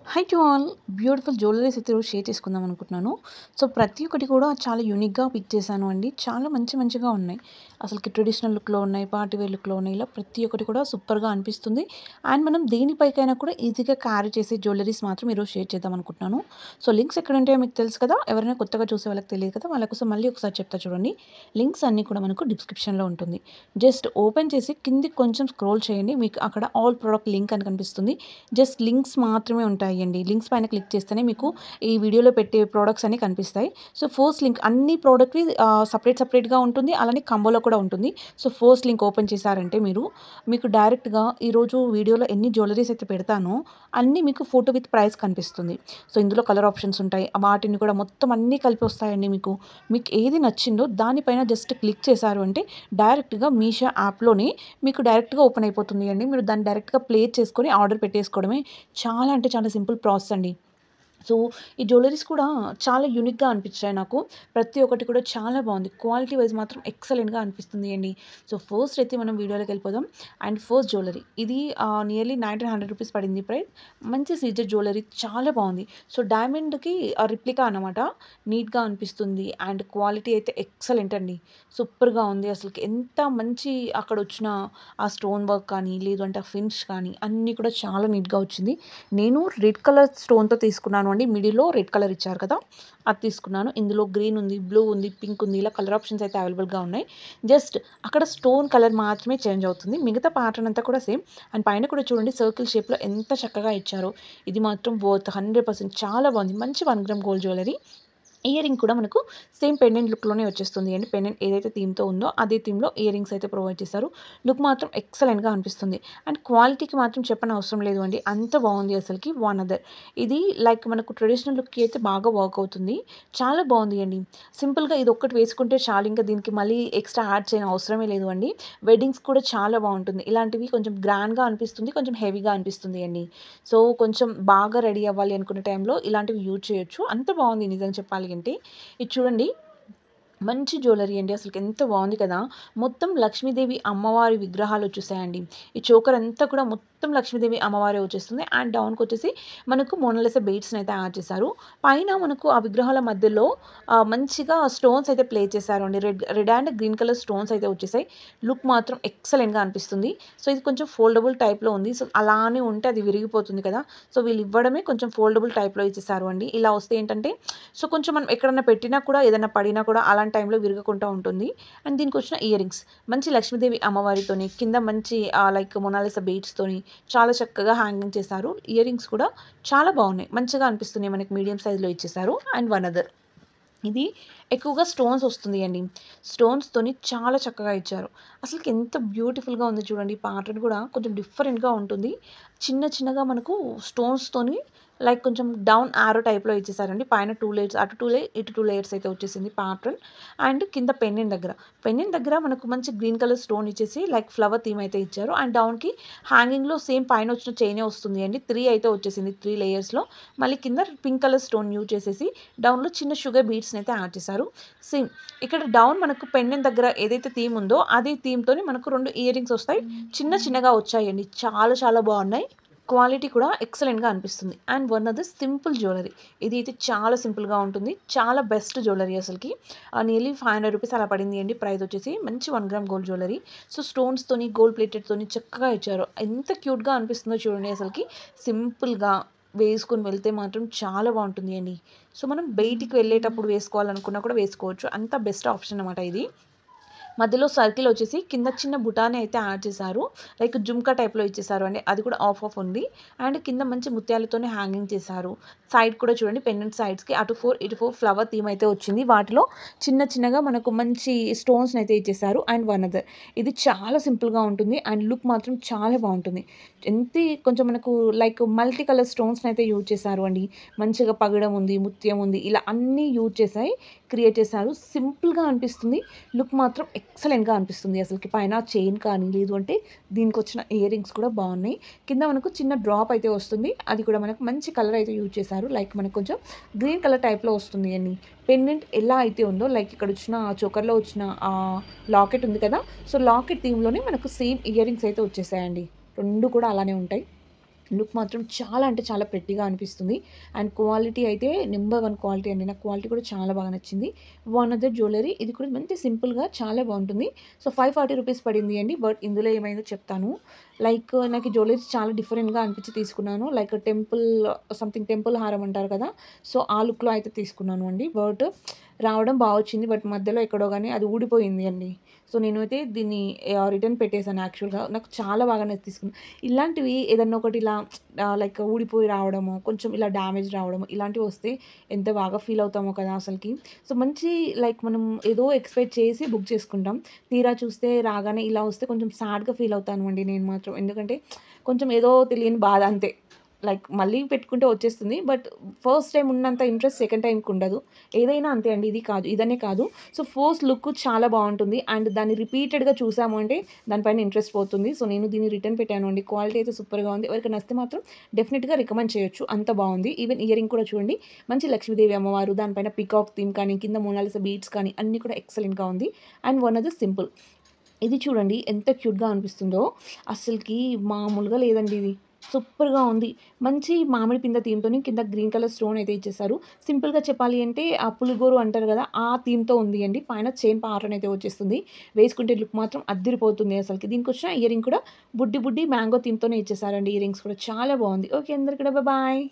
High to all beautiful jewelleries అయితే ఈరోజు share చేసుకుందాం అనుకుంటున్నాను. సో ప్రతి ఒక్కటి కూడా చాలా యూనిక్‌గా పిక్ చేశాను అండి. చాలా మంచిగా ఉన్నాయి. అసలుకి ట్రెడిషనల్ లుక్‌లో ఉన్నాయి, పార్టీ వేర్ లుక్‌లో ఉన్నాయి. ఇలా ప్రతి ఒక్కటి కూడా సూపర్‌గా అనిపిస్తుంది. అండ్ మనం దేనిపైకైనా కూడా ఈజీగా క్యారీ చేసే జ్యువెలరీస్ మాత్రం ఈరోజు షేర్ చేద్దాం అనుకుంటున్నాను. సో లింక్స్ ఎక్కడ ఉంటాయో మీకు తెలుసు కదా! ఎవరైనా కొత్తగా చూసే వాళ్ళకి తెలియదు కదా! వాళ్ళ కోసం మళ్ళీ ఒకసారి చెప్తా చూడండి. లింక్స్ అన్నీ కూడా మనకు డిస్క్రిప్షన్‌లో ఉంటుంది. జస్ట్ ఓపెన్ చేసి కిందకి కొంచెం స్క్రోల్ చేయండి. మీకు అక్కడ ఆల్ ప్రొడక్ట్ లింక్ అని కనిపిస్తుంది. జస్ట్ లింక్స్ మాత్రమే ఉంటాయండి. లింక్స్ పైన క్లిక్ చేస్తేనే మీకు ఈ వీడియోలో పెట్టే ప్రొడక్ట్స్ అన్నీ కనిపిస్తాయి. సో ఫస్ట్ లింక్ అన్ని ప్రోడక్ట్‌వి సెపరేట్‌గా ఉంటుంది. అలానే కంబోలో కూడా ఉంటుంది. సో ఫస్ట్ లింక్ ఓపెన్ చేశారంటే మీకు డైరెక్ట్‌గా ఈరోజు వీడియోలో ఎన్ని జ్యువెలరీస్ అయితే పెడతానో అన్నీ మీకు ఫోటో విత్ ప్రైస్ కనిపిస్తుంది. సో ఇందులో కలర్ ఆప్షన్స్ ఉంటాయి. వాటిని కూడా మొత్తం అన్నీ కలిపి వస్తాయండి మీకు. మీకు ఏది నచ్చిందో దానిపైన జస్ట్ క్లిక్ చేశారు అంటే డైరెక్ట్‌గా మీషో యాప్‌లోనే మీకు డైరెక్ట్‌గా ఓపెన్ అయిపోతుంది అండి. మీరు దాన్ని డైరెక్ట్‌గా ప్లేస్ చేసుకొని ఆర్డర్ పెట్టేసుకోవడమే. చాలా అంటే చాలా సింపుల్ ప్రాసెస్ అండి. సో ఈ జ్యువెలరీస్ కూడా చాలా యూనిక్‌గా అనిపించాయి నాకు. ప్రతి ఒక్కటి కూడా చాలా బాగుంది. క్వాలిటీ వైస్ మాత్రం ఎక్సలెంట్‌గా అనిపిస్తుంది అండి. సో ఫస్ట్ అయితే మనం వీడియోలోకి వెళ్ళిపోదాం. అండ్ ఫస్ట్ జ్యువెలరీ ఇది నియర్లీ 1900 రూపీస్ పడింది ప్రైస్. మంచి సీజెడ్ జ్యువెలరీ చాలా బాగుంది. సో డైమండ్‌కి రిప్లికా అనమాట. నీట్‌గా అనిపిస్తుంది. అండ్ క్వాలిటీ అయితే ఎక్సలెంట్ అండి. సూపర్‌గా ఉంది. అసలుకి ఎంత మంచి అక్కడ వచ్చిన ఆ స్టోన్ వర్క్ కానీ, లేదు అంటే ఆ ఫినిష్ కానీ అన్నీ కూడా చాలా నీట్‌గా వచ్చింది. నేను రెడ్ కలర్ స్టోన్‌తో తీసుకున్నాను అండి. మిడిల్‌లో రెడ్ కలర్ ఇచ్చారు కదా! అది తీసుకున్నాను. ఇందులో గ్రీన్ ఉంది, బ్లూ ఉంది, పింక్ ఉంది. ఇలా కలర్ ఆప్షన్స్ అయితే అవైలబుల్‌గా ఉన్నాయి. జస్ట్ అక్కడ స్టోన్ కలర్ మాత్రమే చేంజ్ అవుతుంది. మిగతా ప్యాటర్న్ అంతా కూడా సేమ్. అండ్ పైన కూడా చూడండి సర్కిల్ షేప్‌లో ఎంత చక్కగా ఇచ్చారో. ఇది మాత్రం వర్త్ 100% చాలా బాగుంది. మంచి 1 gram gold jewellery. Ear ring కూడా మనకు సేమ్ పెండెంట్ లుక్‌లోనే వచ్చేస్తుంది అండి. పెండెంట్ ఏదైతే థీమ్‌తో ఉందో అదే థీమ్‌లో ఇయర్ రింగ్స్ అయితే ప్రొవైడ్ చేశారు. లుక్ మాత్రం ఎక్సలెంట్‌గా అనిపిస్తుంది. అండ్ క్వాలిటీకి మాత్రం చెప్పనవసరం లేదు అండి. అంత బాగుంది అసలుకి వన్ అదర్. ఇది లైక్ మనకు ట్రెడిషనల్ లుక్‌కి అయితే బాగా వర్క్ అవుతుంది. చాలా బాగుంది అండి. సింపుల్‌గా ఇదొక్కటి వేసుకుంటే చాలు. ఇంకా దీనికి మళ్ళీ ఎక్స్ట్రా యాడ్ చేయని అవసరమే లేదు అండి. వెడ్డింగ్స్ కూడా చాలా బాగుంటుంది. ఇలాంటివి కొంచెం గ్రాండ్‌గా అనిపిస్తుంది. కొంచెం హెవీగా అనిపిస్తుంది అండి. సో కొంచెం బాగా రెడీ అవ్వాలి అనుకునే టైంలో ఇలాంటివి యూజ్ చేయొచ్చు. అంత బాగుంది నిజంగా చెప్పాలి అంటే. ఇది చూడండి మంచి జ్యువెలరీ అండి. అసలుకి ఎంత బాగుంది కదా! మొత్తం లక్ష్మీదేవి అమ్మవారి విగ్రహాలు వచ్చేసాయండి. ఈ చోకర్ అంతా కూడా మొత్తం లక్ష్మీదేవి అమ్మవారే వచ్చేస్తుంది. అండ్ డౌన్‌కొచ్చేసి మనకు మోనాలిసా బీడ్స్‌ని అయితే యాడ్ చేశారు. పైన మనకు ఆ విగ్రహాల మధ్యలో మంచిగా స్టోన్స్ అయితే ప్లే చేశారు అండి. Red and green colour stones అయితే వచ్చేసాయి. లుక్ మాత్రం ఎక్సలెంట్‌గా అనిపిస్తుంది. సో ఇది కొంచెం ఫోల్డబుల్ టైప్‌లో ఉంది. సో అలానే ఉంటే అది విరిగిపోతుంది కదా! సో వీళ్ళు ఇవ్వడమే కొంచెం ఫోల్డబుల్ టైప్‌లో ఇచ్చేసారు అండి. ఇలా వస్తే ఏంటంటే సో కొంచెం మనం ఎక్కడన్నా పెట్టినా కూడా ఏదైనా పడినా కూడా అలాంటి టైంలో విరగకుండా ఉంటుంది. అండ్ దీనికొచ్చిన ఇయర్ రింగ్స్ మంచి లక్ష్మీదేవి అమ్మవారితోని కింద మంచి లైక్ మొనాలిసా బీడ్స్‌తోని చాలా చక్కగా హ్యాంగింగ్ చేశారు. ఇయర్ రింగ్స్ కూడా చాలా బాగున్నాయి. మంచిగా అనిపిస్తున్నాయి. మనకి మీడియం సైజ్‌లో ఇచ్చేసారు. అండ్ వన్ అదర్ ఇది ఎక్కువగా స్టోన్స్ వస్తుంది అండి. స్టోన్స్‌తోని చాలా చక్కగా ఇచ్చారు. అసలుకి ఎంత బ్యూటిఫుల్‌గా ఉందో చూడండి. ప్యాటర్న్ కూడా కొంచెం డిఫరెంట్‌గా ఉంటుంది. చిన్నగా మనకు స్టోన్స్‌తోని లైక్ కొంచెం డౌన్ యారో టైప్‌లో ఇచ్చేసారండి. పైన 2 లేయర్స్ అటు 2 లేయర్ ఇటు 2 లేయర్స్ అయితే వచ్చేసింది ప్యాటర్న్. అండ్ కింద పెండెంట్ దగ్గర మనకు మంచి గ్రీన్ కలర్ స్టోన్ ఇచ్చేసి లైక్ ఫ్లవర్ థీమ్ అయితే ఇచ్చారు. అండ్ డౌన్‌కి హ్యాంగింగ్‌లో సేమ్ పైన వచ్చిన చైనే వస్తుంది అండి. 3 అయితే వచ్చేసింది. 3 లేయర్స్‌లో. మళ్ళీ కింద పింక్ కలర్ స్టోన్ యూజ్ చేసేసి డౌన్‌లో చిన్న షుగర్ బీడ్స్‌ని అయితే యాడ్ చేశారు. సేమ్ ఇక్కడ డౌన్ మనకు పెండెంట్ దగ్గర ఏదైతే థీమ్ ఉందో అదే థీమ్‌తోని మనకు 2 ఇయర్ రింగ్స్ వస్తాయి. చిన్నగా వచ్చాయండి. చాలా బాగున్నాయి. క్వాలిటీ కూడా ఎక్సలెంట్‌గా అనిపిస్తుంది. And one other simple jewellery. ఇది అయితే చాలా సింపుల్‌గా ఉంటుంది. చాలా బెస్ట్ జ్యువెలరీ అసలుకి. నియర్లీ 500 రూపీస్ అలా పడింది అండి. ప్రైస్ వచ్చేసి మంచి 1 గ్రామ్ గోల్డ్ జ్యువెలరీ. సో స్టోన్స్‌తోని గోల్డ్ ప్లేటెడ్‌తోని చక్కగా ఇచ్చారు. ఎంత క్యూట్‌గా అనిపిస్తుందో చూడండి అసలుకి. సింపుల్‌గా వేసుకొని వెళ్తే మాత్రం చాలా బాగుంటుంది అండి. సో మనం బయటికి వెళ్ళేటప్పుడు వేసుకోవాలనుకున్నా కూడా వేసుకోవచ్చు. అంత బెస్ట్ ఆప్షన్ అనమాట ఇది. మధ్యలో సర్కిల్ వచ్చేసి కింద చిన్న బుటాని అయితే యాడ్ చేశారు. లైక్ జుమ్కా టైప్‌లో ఇచ్చేసారు అండి. అది కూడా ఆఫ్ ఉంది. అండ్ కింద మంచి ముత్యాలతోనే హ్యాంగింగ్ చేశారు. సైడ్ కూడా చూడండి పెండెంట్ సైడ్స్‌కి అటు 4 ఇటు 4 ఫ్లవర్ థీమ్ అయితే వచ్చింది. వాటిలో చిన్నగా మనకు మంచి స్టోన్స్‌ని అయితే ఇచ్చేసారు. అండ్ వన్ అదర్ ఇది చాలా సింపుల్‌గా ఉంటుంది. అండ్ లుక్ మాత్రం చాలా బాగుంటుంది. కొంచెం మనకు లైక్ మల్టీ కలర్ స్టోన్స్‌ని అయితే యూజ్ చేశారు అండి. మంచిగా పగడం ఉంది, ముత్యం ఉంది. ఇలా అన్నీ యూజ్ క్రియేట్ చేశారు. సింపుల్‌గా అనిపిస్తుంది. లుక్ మాత్రం ఎక్సలెంట్‌గా అనిపిస్తుంది. అసలుకి పైన చైన్ కానీ లేదు అంటే దీనికొచ్చిన ఇయర్ రింగ్స్ కూడా బాగున్నాయి. కింద మనకు చిన్న డ్రాప్ అయితే వస్తుంది. అది కూడా మనకు మంచి కలర్ అయితే యూజ్ చేశారు. లైక్ మనకు కొంచెం గ్రీన్ కలర్ టైప్‌లో వస్తుంది అండి. పెండెంట్ ఎలా అయితే ఉందో లైక్ ఇక్కడ వచ్చిన చోకర్‌లో వచ్చిన లాకెట్ ఉంది కదా! సో లాకెట్ థీమ్‌లోనే మనకు సేమ్ ఇయర్ రింగ్స్ అయితే వచ్చేసాయండి. 2 కూడా అలానే ఉంటాయి. లుక్ మాత్రం చాలా అంటే చాలా ప్రెట్టీగా అనిపిస్తుంది. అండ్ క్వాలిటీ అయితే నంబర్ 1 క్వాలిటీ అండి. నాకు క్వాలిటీ కూడా చాలా బాగా నచ్చింది. వన్ అదర్ జ్యువెలరీ ఇది కూడా మంచి సింపుల్‌గా చాలా బావుంటుంది. సో, 540 రూపీస్ పడింది అండి. బట్ ఇందులో ఏమైందో చెప్తాను. లైక్ నాకు ఈ జ్యువెలరీస్ చాలా డిఫరెంట్‌గా అనిపించి తీసుకున్నాను. లైక్ సంథింగ్ టెంపుల్ హారం అంటారు కదా! సో, ఆ లుక్‌లో అయితే తీసుకున్నాను అండి. బట్ రావడం బా వచ్చింది. బట్ మధ్యలో ఎక్కడో గాని అది ఊడిపోయింది అండి. సో, నేనైతే దీన్ని రిటర్న్ పెట్టేసాను యాక్చువల్‌గా. నాకు చాలా బాగా తీసుకున్నాను. ఇలాంటివి ఏదన్నా ఒకటి ఇలా లైక్ ఊడిపోయి రావడము, కొంచెం ఇలా డ్యామేజ్ రావడము, ఇలాంటివి వస్తే ఎంత బాగా ఫీల్ అవుతామో కదా అసలకి. సో, మంచి లైక్ మనం ఏదో ఎక్స్‌పెక్ట్ చేసి బుక్ చేసుకుంటాం. తీరా చూస్తే రాగానే ఇలా వస్తే కొంచెం సాడ్‌గా ఫీల్ అవుతాను అండి నేను మాత్రం. ఎందుకంటే కొంచెం ఏదో తెలియని బాధ అంతే. లైక్ మళ్ళీ పెట్టుకుంటే వచ్చేస్తుంది. బట్ ఫస్ట్ టైమ్ ఉన్నంత ఇంట్రెస్ట్ సెకండ్ టైమ్‌కి ఉండదు. ఏదైనా అంతే అండి. ఇదనే కాదు. సో, ఫస్ట్ లుక్ చాలా బావుంటుంది. అండ్ దాన్ని రిపీటెడ్‌గా చూసాము అంటే దానిపైన ఇంట్రెస్ట్ పోతుంది. సో, నేను దీన్ని రిటర్న్ పెట్టాను అండి. క్వాలిటీ అయితే సూపర్‌గా ఉంది. ఎవరికైనా నచ్చితే మాత్రం డెఫినిట్‌గా రికమెండ్ చేయొచ్చు. అంత బావుంది. ఈవెన్ ఇయరింగ్ కూడా చూడండి. మంచి లక్ష్మీదేవి అమ్మవారు, దానిపైన పీకాక్ థీమ్ కానీ, కింద మోనాలిసా బీడ్స్ కానీ అన్నీ కూడా ఎక్సలెంట్‌గా ఉంది. And one other simple. ఇది చూడండి ఎంత క్యూట్‌గా అనిపిస్తుందో. అస్సలకి మామూలుగా లేదండి ఇది. సూపర్‌గా ఉంది. మంచి మామిడి పింద థీమ్‌తోని కింద గ్రీన్ కలర్ స్టోన్ అయితే ఇచ్చేసారు. సింపుల్‌గా చెప్పాలి అంటే ఆ పులిగోరు అంటారు గదా! ఆ థీమ్‌తో ఉంది అండి. పైన చైన్ ప్యాటర్న్ అయితే వచ్చేస్తుంది. వేసుకుంటే లుక్ మాత్రం అద్దిరిపోతుంది అసలకి. దీనికొచ్చిన ఇయరింగ్ కూడా బుడ్డి మ్యాంగో థీమ్‌తోనే ఇచ్చేసారండి. ఇయరింగ్స్ కూడా చాలా బావుంది. ఓకే అందరికి కూడా బాయ్.